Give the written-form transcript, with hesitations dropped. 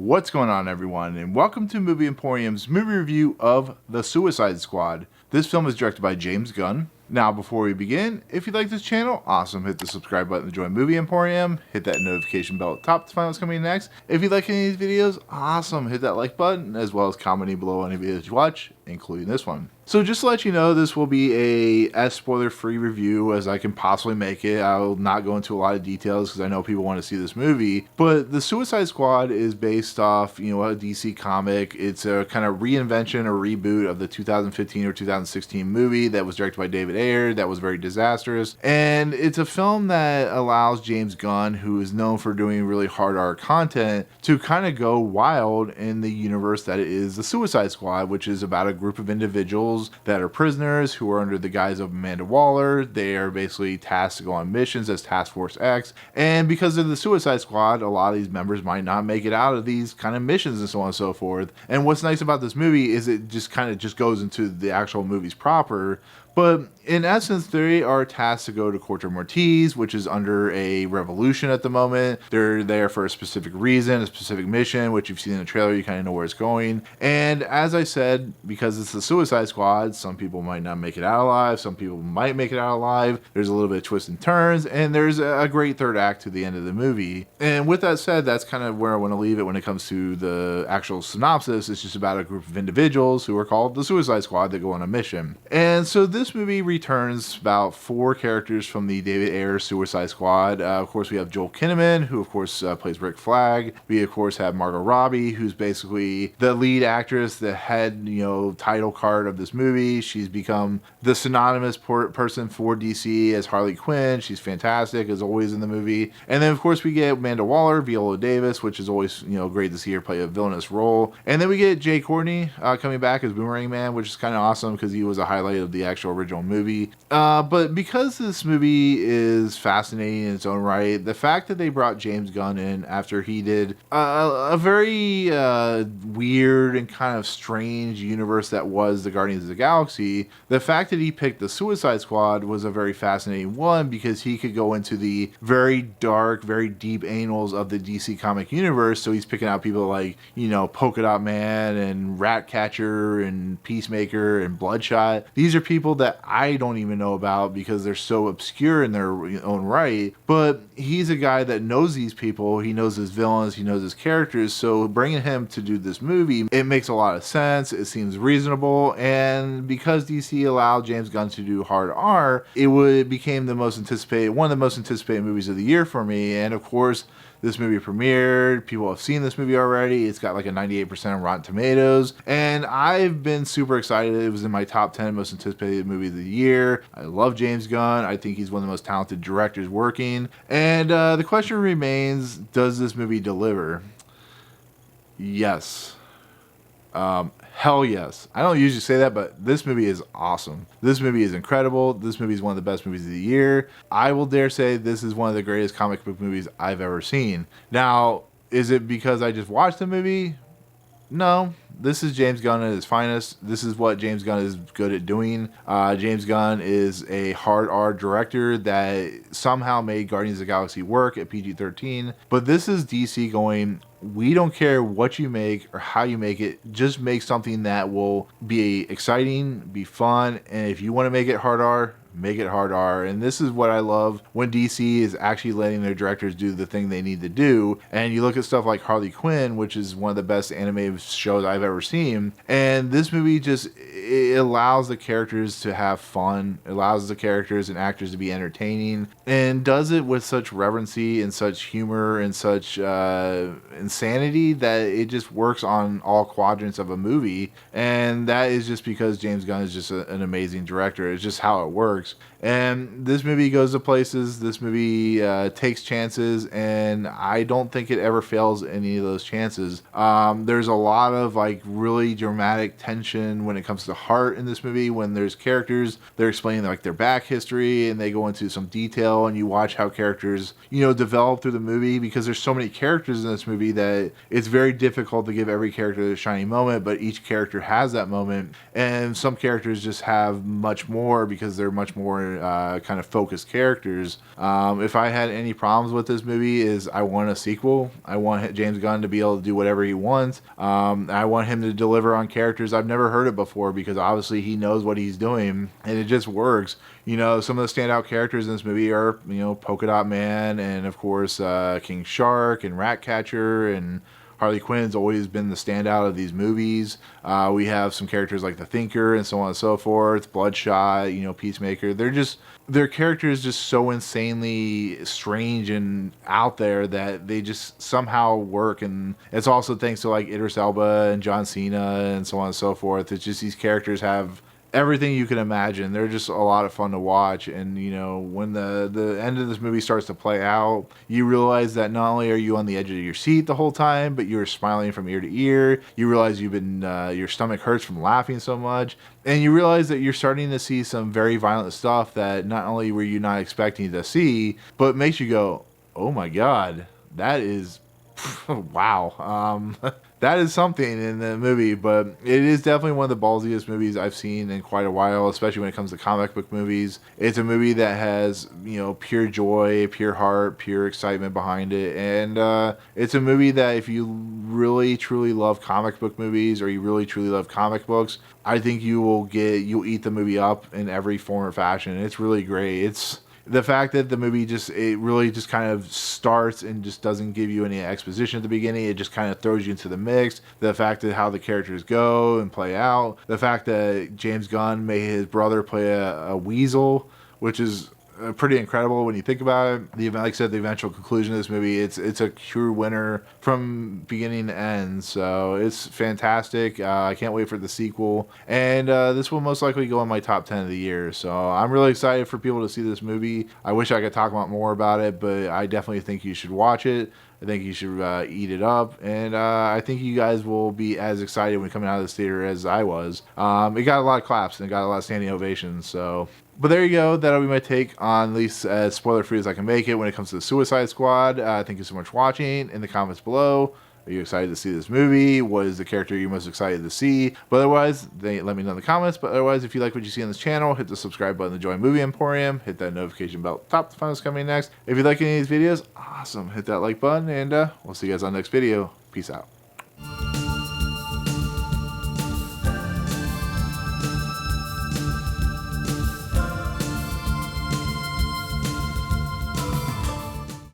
What's going on, everyone, and welcome to Movie Emporium's movie review of The Suicide Squad. This film is directed by James Gunn. Now, before we begin, if you like this channel, awesome, hit the subscribe button to join Movie Emporium, hit that notification bell at the top to find out what's coming next. If you like any of these videos, awesome, hit that like button, as well as commenting below any videos you watch, including this one. So just to let you know, this will be as spoiler-free review as I can possibly make it. I will not go into a lot of details because I know people want to see this movie. But The Suicide Squad is based off, a DC comic. It's a kind of reinvention or reboot of the 2015 or 2016 movie that was directed by David Ayer that was very disastrous. And it's a film that allows James Gunn, who is known for doing really hard art content, to kind of go wild in the universe that is The Suicide Squad, which is about a group of individuals that are prisoners who are under the guise of Amanda Waller. They are basically tasked to go on missions as Task Force X, and because of the Suicide Squad, a lot of these members might not make it out of these kind of missions and so on and so forth. And what's nice about this movie is it just kind of goes into the actual movies proper. But in essence, they are tasked to go to Corto Maltese, which is under a revolution at the moment. They're there for a specific reason, a specific mission, which you've seen in the trailer, you kind of know where it's going. And as I said, because it's the Suicide Squad, some people might not make it out alive, some people might make it out alive. There's a little bit of twists and turns, and there's a great third act to the end of the movie. And with that said, that's kind of where I want to leave it when it comes to the actual synopsis. It's just about a group of individuals who are called the Suicide Squad that go on a mission. And so this movie returns about 4 characters from the David Ayer Suicide Squad. Of course, we have Joel Kinnaman, who of course plays Rick Flag. We of course have Margot Robbie, who's basically the lead actress, the head, title card of this movie. She's become the synonymous person for DC as Harley Quinn. She's fantastic, as always in the movie. And then of course we get Amanda Waller, Viola Davis, which is always great to see her play a villainous role. And then we get Courtney coming back as Boomerang Man, which is kind of awesome because he was a highlight of the actual original movie. But because this movie is fascinating in its own right, the fact that they brought James Gunn in after he did a very weird and kind of strange universe that was the Guardians of the Galaxy, the fact that he picked the Suicide Squad was a very fascinating one because he could go into the very dark, very deep annals of the DC comic universe. So he's picking out people like, Polka Dot Man and Ratcatcher and Peacemaker and Bloodshot. These are people that I don't even know about because they're so obscure in their own right, but he's a guy that knows these people. He knows his villains, he knows his characters, so bringing him to do this movie, it makes a lot of sense, it seems reasonable, and because DC allowed James Gunn to do hard R, became one of the most anticipated movies of the year for me. And of course, this movie premiered. People have seen this movie already. It's got like a 98% on Rotten Tomatoes. And I've been super excited. It was in my top 10 most anticipated movies of the year. I love James Gunn. I think he's one of the most talented directors working. And the question remains, does this movie deliver? Yes. Hell yes. I don't usually say that, but this movie is awesome. This movie is incredible. This movie is one of the best movies of the year. I will dare say this is one of the greatest comic book movies I've ever seen. Now, is it because I just watched the movie? No. This is James Gunn at his finest. This is what James Gunn is good at doing. James Gunn is a hard R director that somehow made Guardians of the Galaxy work at PG-13. But this is DC going, we don't care what you make or how you make it, just make something that will be exciting, be fun, and if you want to make it hard R, make it hard R. And this is what I love when DC is actually letting their directors do the thing they need to do. And you look at stuff like Harley Quinn, which is one of the best animated shows I've ever seen, and this movie it allows the characters to have fun, it allows the characters and actors to be entertaining, and does it with such reverency and such humor and such insanity that it just works on all quadrants of a movie. And that is just because James Gunn is just an amazing director. It's just how it works. And this movie goes to places, this movie takes chances, and I don't think it ever fails any of those chances. There's a lot of really dramatic tension when it comes to heart in this movie. When there's characters, they're explaining their back history and they go into some detail, and you watch how characters develop through the movie, because there's so many characters in this movie that it's very difficult to give every character a shining moment, but each character has that moment. And some characters just have much more because they're much more more kind of focused characters. If I had any problems with this movie, is I want a sequel. I want James Gunn to be able to do whatever he wants. I want him to deliver on characters I've never heard of before, because obviously he knows what he's doing and it just works. You know, some of the standout characters in this movie are, you know, Polka Dot Man, and of course King Shark and Ratcatcher, and Harley Quinn's always been the standout of these movies. We have some characters like the Thinker and so on and so forth, Bloodshot, you know, Peacemaker. Their characters just so insanely strange and out there that they just somehow work. And it's also thanks to like Idris Elba and John Cena and so on and so forth. It's just these characters have everything you can imagine. They're just a lot of fun to watch. And you know, when the end of this movie starts to play out, you realize that not only are you on the edge of your seat the whole time, but you're smiling from ear to ear. You realize you've been your stomach hurts from laughing so much, and you realize that you're starting to see some very violent stuff that not only were you not expecting to see, but makes you go, oh my god, that is wow. That is something in the movie. But it is definitely one of the ballsiest movies I've seen in quite a while, especially when it comes to comic book movies. It's a movie that has, you know, pure joy, pure heart, pure excitement behind it. And it's a movie that if you really truly love comic book movies, or you really truly love comic books, I think you'll eat the movie up in every form or fashion. It's really great. It's the fact that the movie it really just kind of starts and just doesn't give you any exposition at the beginning. It just kind of throws you into the mix. The fact that how the characters go and play out. The fact that James Gunn made his brother play a weasel, which is pretty incredible when you think about it. Like I said, the eventual conclusion of this movie, it's a true winner from beginning to end. So it's fantastic. I can't wait for the sequel, and this will most likely go in my top 10 of the year. So I'm really excited for people to see this movie. I wish I could talk about more about it, but I definitely think you should watch it. I think you should eat it up, and I think you guys will be as excited when coming out of this theater as I was. It got a lot of claps and it got a lot of standing ovations. So, but there you go. That'll be my take on, at least as spoiler-free as I can make it, when it comes to the Suicide Squad. Thank you so much for watching. In the comments below, are you excited to see this movie? What is the character you're most excited to see? But otherwise, let me know in the comments. But otherwise, if you like what you see on this channel, hit the subscribe button to join Movie Emporium. Hit that notification bell at the top to find what's coming next. If you like any of these videos, awesome. Hit that like button, and we'll see you guys on the next video. Peace out.